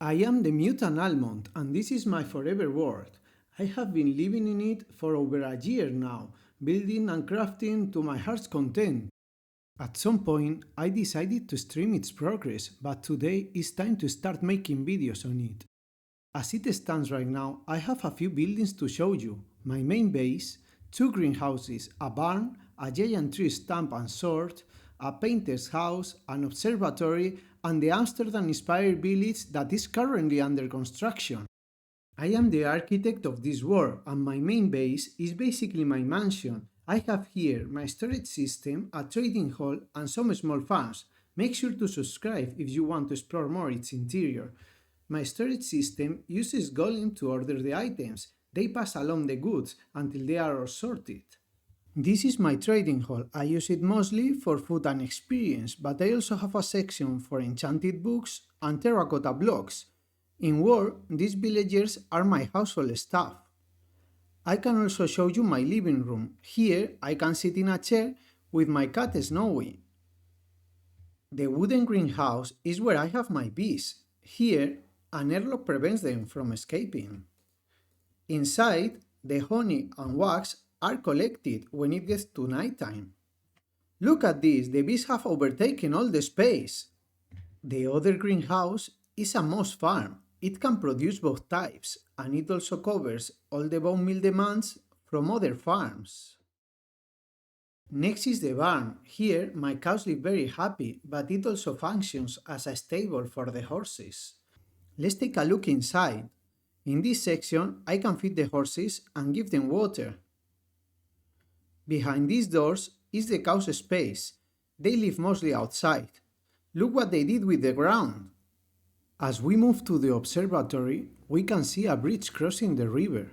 I am the mutant almond, and this is my forever world. I have been living in it for over a year now, building and crafting to my heart's content. At some point, I decided to stream its progress, but today it's time to start making videos on it. As it stands right now, I have a few buildings to show you. My main base, two greenhouses, a barn, a giant tree stump and sword, a painter's house, an observatory, and the Amsterdam-inspired village that is currently under construction. I am the architect of this world, and my main base is basically my mansion. I have here my storage system, a trading hall, and some small farms. Make sure to subscribe if you want to explore more its interior. My storage system uses Golem to order the items. They pass along the goods until they are all sorted. This is my trading hall. I use it mostly for food and experience, but I also have a section for enchanted books and terracotta blocks. In war, these villagers are my household staff. I can also show you my living room. Here, I can sit in a chair with my cat Snowy. The wooden greenhouse is where I have my bees. Here, an airlock prevents them from escaping. Inside, the honey and wax are collected when it gets to nighttime. Look at this, the bees have overtaken all the space. The other greenhouse is a moss farm. It can produce both types, and it also covers all the bone meal demands from other farms. Next is the barn. Here, my cows live very happy, but it also functions as a stable for the horses. Let's take a look inside. In this section, I can feed the horses and give them water. Behind these doors is the cows' space. They live mostly outside. Look what they did with the ground. As we move to the observatory, we can see a bridge crossing the river.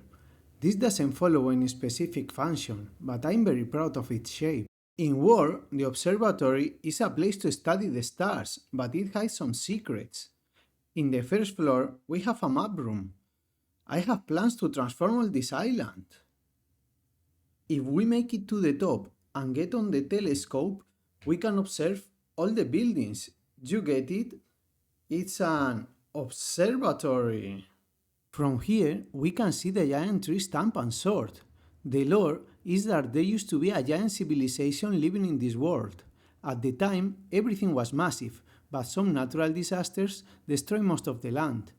This doesn't follow any specific function, but I'm very proud of its shape. In war, the observatory is a place to study the stars, but it hides some secrets. In the first floor, we have a map room. I have plans to transform all this island. If we make it to the top and get on the telescope, we can observe all the buildings. You get it? It's an observatory. From here, we can see the giant tree stump and sword. The lore is that there used to be a giant civilization living in this world. At the time, everything was massive, but some natural disasters destroyed most of the land.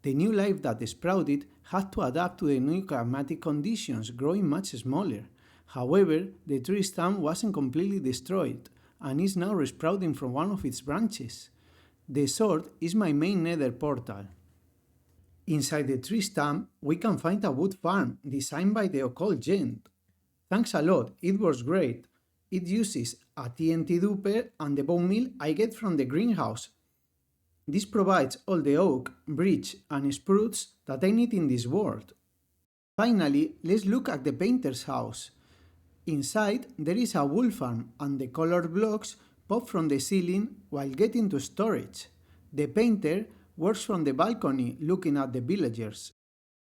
The new life that sprouted had to adapt to the new climatic conditions, growing much smaller. However, the tree stump wasn't completely destroyed, and is now resprouting from one of its branches. The sword is my main nether portal. Inside the tree stump, we can find a wood farm designed by the occult gent. Thanks a lot, it works great. It uses a TNT duper and the bone meal I get from the greenhouse. This provides all the oak, birch, and spruce that I need in this world. Finally, let's look at the painter's house. Inside, there is a wool farm, and the colored blocks pop from the ceiling while getting to storage. The painter works from the balcony looking at the villagers.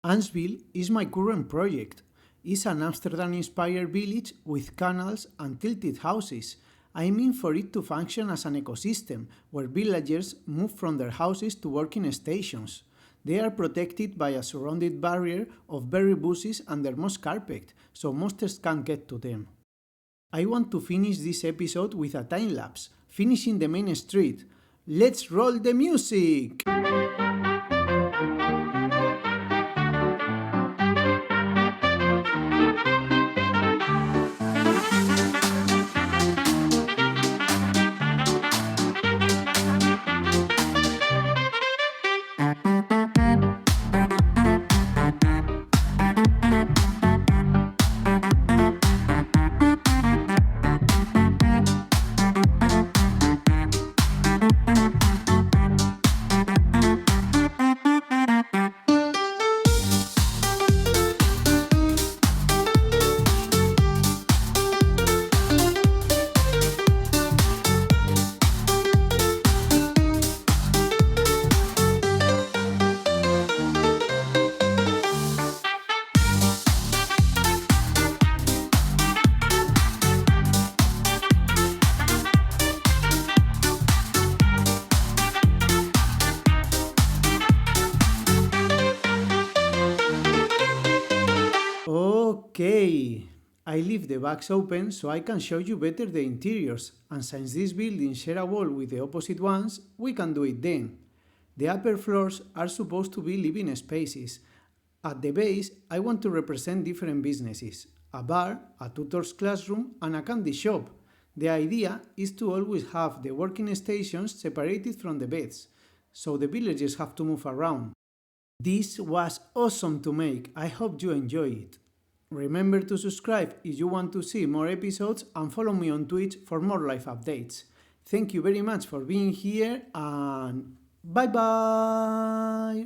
Ansville is my current project. It's an Amsterdam-inspired village with canals and tilted houses. I mean for it to function as an ecosystem where villagers move from their houses to working stations. They are protected by a surrounded barrier of berry bushes and their moss carpet, so monsters can't get to them. I want to finish this episode with a time lapse, finishing the main street. Let's roll the music! Okay, I leave the bags open so I can show you better the interiors, and since these buildings share a wall with the opposite ones, we can do it then. The upper floors are supposed to be living spaces. At the base, I want to represent different businesses: a bar, a tutor's classroom, and a candy shop. The idea is to always have the working stations separated from the beds, so the villagers have to move around. This was awesome to make. I hope you enjoy it. Remember to subscribe if you want to see more episodes and follow me on Twitch for more live updates. Thank you very much for being here and bye bye!